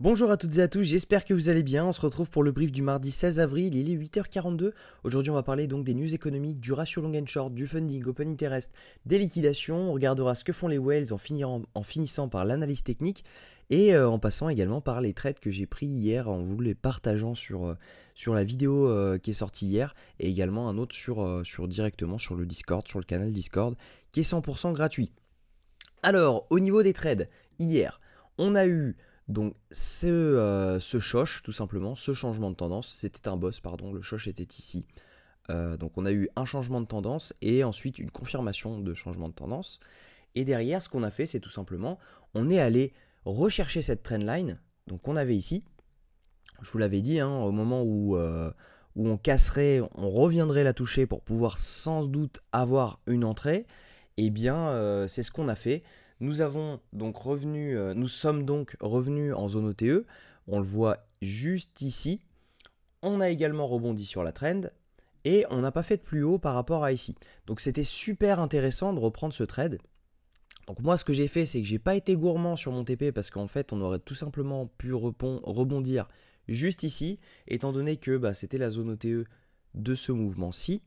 Bonjour à toutes et à tous, j'espère que vous allez bien. On se retrouve pour le brief du mardi 16 avril, il est 8h42. Aujourd'hui, on va parler donc des news économiques, du ratio long and short, du funding, open interest, des liquidations. On regardera ce que font les whales en finissant par l'analyse technique et en passant également par les trades que j'ai pris hier en vous les partageant sur la vidéo qui est sortie hier et également un autre directement sur le Discord, sur le canal Discord qui est 100% gratuit. Alors, au niveau des trades, hier, on a eu donc ce shosh, tout simplement, ce changement de tendance. C'était un boss, pardon, le shosh était ici. Donc on a eu un changement de tendance et ensuite une confirmation de changement de tendance. Et derrière, ce qu'on a fait, c'est tout simplement, on est allé rechercher cette trendline, donc qu'on avait ici. Je vous l'avais dit, hein, au moment où on casserait, on reviendrait la toucher pour pouvoir sans doute avoir une entrée. Eh bien, c'est ce qu'on a fait. Nous sommes donc revenus en zone OTE. On le voit juste ici. On a également rebondi sur la trend et on n'a pas fait de plus haut par rapport à ici. Donc c'était super intéressant de reprendre ce trade. Donc moi, ce que j'ai fait, c'est que j'ai pas été gourmand sur mon TP parce qu'en fait, on aurait tout simplement pu rebondir juste ici, étant donné que c'était la zone OTE de ce mouvement-ci.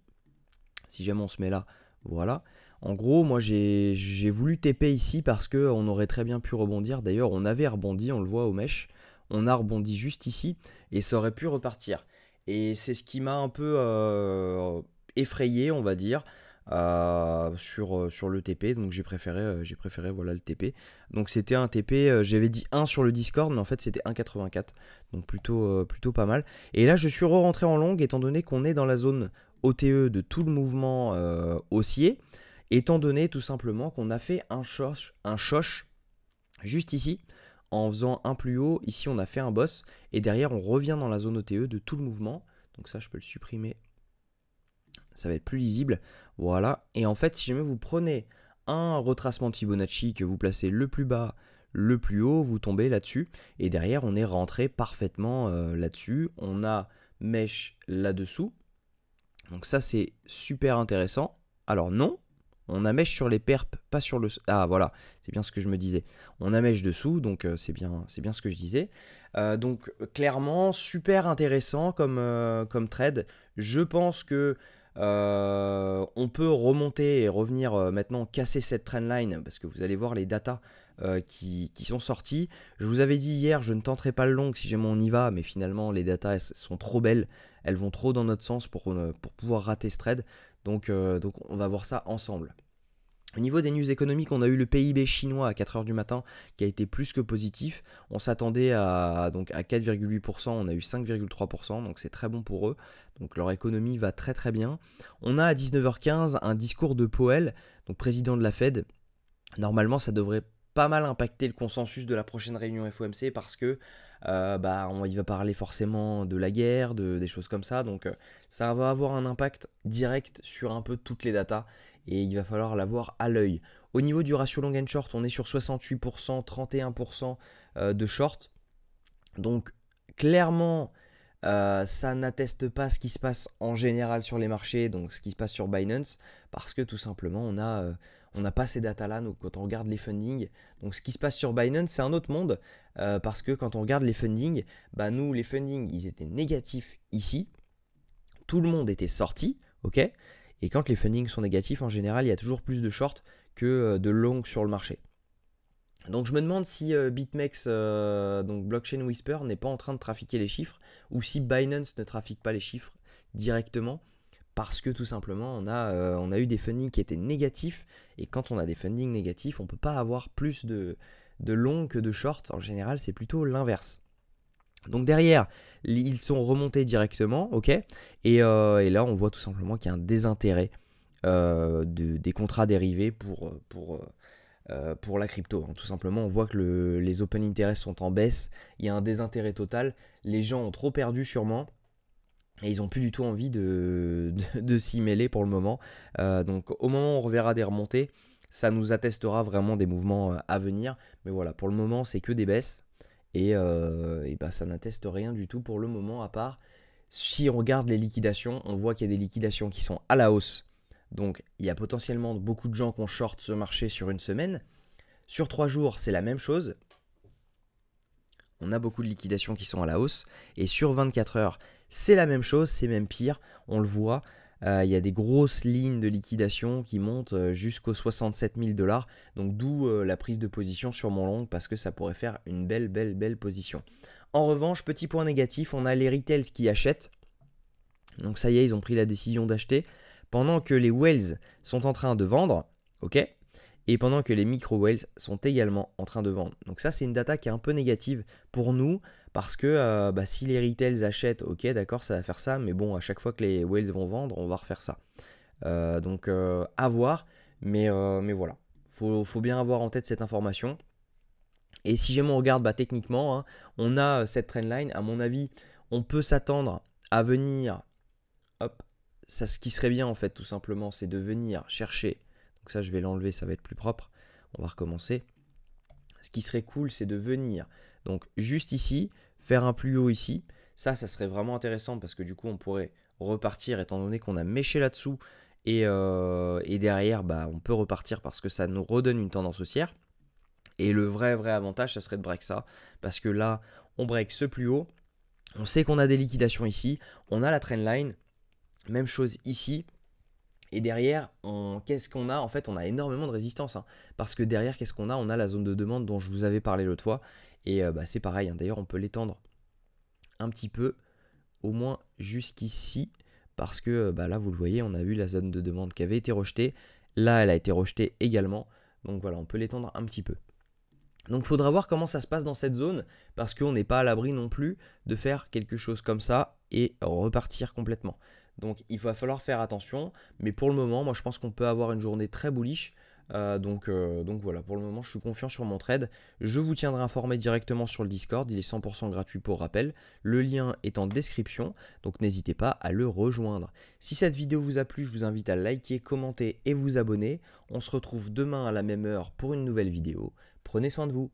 Si jamais on se met là, voilà. En gros, moi j'ai voulu TP ici parce qu'on aurait très bien pu rebondir. D'ailleurs, on avait rebondi, on le voit au mèche. On a rebondi juste ici et ça aurait pu repartir. Et c'est ce qui m'a un peu effrayé, on va dire, sur le TP. Donc j'ai préféré voilà, le TP. Donc c'était un TP, j'avais dit 1 sur le Discord, mais en fait c'était 1,84. Donc plutôt pas mal. Et là, je suis re-rentré en longue étant donné qu'on est dans la zone OTE de tout le mouvement haussier, étant donné tout simplement qu'on a fait un shosh juste ici, en faisant un plus haut, ici on a fait un boss, et derrière on revient dans la zone OTE de tout le mouvement, donc ça je peux le supprimer, ça va être plus lisible, voilà, et en fait si jamais vous prenez un retracement de Fibonacci que vous placez le plus bas, le plus haut, vous tombez là-dessus, et derrière on est rentré parfaitement là-dessus, on a mèche là-dessous, donc ça c'est super intéressant. Alors non, on a mèche sur les perps, pas sur le... Ah voilà, c'est bien ce que je me disais. On a mèche dessous, donc c'est bien ce que je disais. Donc clairement, super intéressant comme trade. Je pense que on peut remonter et revenir maintenant casser cette trendline, parce que vous allez voir les datas qui sont sorties. Je vous avais dit hier, je ne tenterai pas le long si jamais on y va, mais finalement les datas sont trop belles. Elles vont trop dans notre sens pour pouvoir rater ce trade. Donc on va voir ça ensemble. Au niveau des news économiques, on a eu le PIB chinois à 4h du matin qui a été plus que positif. On s'attendait à 4,8%, on a eu 5,3%, donc c'est très bon pour eux. Donc leur économie va très très bien. On a à 19h15 un discours de Powell, donc président de la Fed. Normalement, ça devrait pas mal impacter le consensus de la prochaine réunion FOMC parce que il va parler forcément de la guerre, des choses comme ça. Donc ça va avoir un impact direct sur un peu toutes les datas et il va falloir l'avoir à l'œil. Au niveau du ratio long and short, on est sur 68%, 31% de short. Donc clairement, ça n'atteste pas ce qui se passe en général sur les marchés, donc ce qui se passe sur Binance, parce que tout simplement on n'a pas ces datas-là. Donc quand on regarde les fundings, donc ce qui se passe sur Binance, c'est un autre monde, parce que quand on regarde les fundings, nous les fundings ils étaient négatifs ici, tout le monde était sorti, ok. Et quand les fundings sont négatifs, en général, il y a toujours plus de short que de long sur le marché. Donc je me demande si BitMEX, donc Blockchain Whisper, n'est pas en train de trafiquer les chiffres, ou si Binance ne trafique pas les chiffres directement, parce que tout simplement on a eu des fundings qui étaient négatifs, et quand on a des fundings négatifs, on ne peut pas avoir plus de long que de short. En général, c'est plutôt l'inverse. Donc derrière, ils sont remontés directement, ok, et là on voit tout simplement qu'il y a un désintérêt des contrats dérivés pour la crypto. Tout simplement, on voit que les open interest sont en baisse, il y a un désintérêt total, les gens ont trop perdu sûrement, et ils n'ont plus du tout envie de s'y mêler pour le moment. Donc au moment où on reverra des remontées, ça nous attestera vraiment des mouvements à venir, mais voilà, pour le moment c'est que des baisses, et ça n'atteste rien du tout pour le moment, à part si on regarde les liquidations, on voit qu'il y a des liquidations qui sont à la hausse. Donc il y a potentiellement beaucoup de gens qui ont short ce marché sur une semaine. Sur 3 jours, c'est la même chose. on a beaucoup de liquidations qui sont à la hausse. Et sur 24 heures, c'est la même chose, c'est même pire. On le voit, il y a des grosses lignes de liquidation qui montent jusqu'aux 67 000 $. Donc d'où la prise de position sur mon long parce que ça pourrait faire une belle position. En revanche, petit point négatif, on a les retails qui achètent. Donc ça y est, ils ont pris la décision d'acheter. Pendant que les whales sont en train de vendre, ok, et pendant que les micro-whales sont également en train de vendre. Donc ça, c'est une data qui est un peu négative pour nous, parce que si les retails achètent, ok, d'accord, ça va faire ça, mais bon, à chaque fois que les whales vont vendre, on va refaire ça. Donc à voir, mais voilà. Faut bien avoir en tête cette information. Et si jamais on regarde techniquement, hein, on a cette trendline, à mon avis, on peut s'attendre à venir, hop, ça, ce qui serait bien en fait tout simplement, c'est de venir chercher, donc ça je vais l'enlever, ça va être plus propre, on va recommencer. Ce qui serait cool, c'est de venir, donc juste ici, faire un plus haut ici, ça serait vraiment intéressant parce que du coup on pourrait repartir étant donné qu'on a méché là-dessous et derrière on peut repartir parce que ça nous redonne une tendance haussière. Et le vrai avantage, ça serait de break ça, parce que là, on break ce plus haut, on sait qu'on a des liquidations ici, on a la trendline, même chose ici, et derrière, qu'est-ce qu'on a? En fait, on a énormément de résistance, hein, parce que derrière, qu'est-ce qu'on a? On a la zone de demande dont je vous avais parlé l'autre fois, et c'est pareil, hein, d'ailleurs, on peut l'étendre un petit peu, au moins jusqu'ici, parce que là, vous le voyez, on a vu la zone de demande qui avait été rejetée, là, elle a été rejetée également, donc voilà, on peut l'étendre un petit peu. Donc il faudra voir comment ça se passe dans cette zone parce qu'on n'est pas à l'abri non plus de faire quelque chose comme ça et repartir complètement. Donc il va falloir faire attention, mais pour le moment, moi je pense qu'on peut avoir une journée très bullish. Donc voilà, pour le moment je suis confiant sur mon trade. Je vous tiendrai informé directement sur le Discord, il est 100% gratuit pour rappel. Le lien est en description, donc n'hésitez pas à le rejoindre. Si cette vidéo vous a plu, je vous invite à liker, commenter et vous abonner. On se retrouve demain à la même heure pour une nouvelle vidéo. Prenez soin de vous.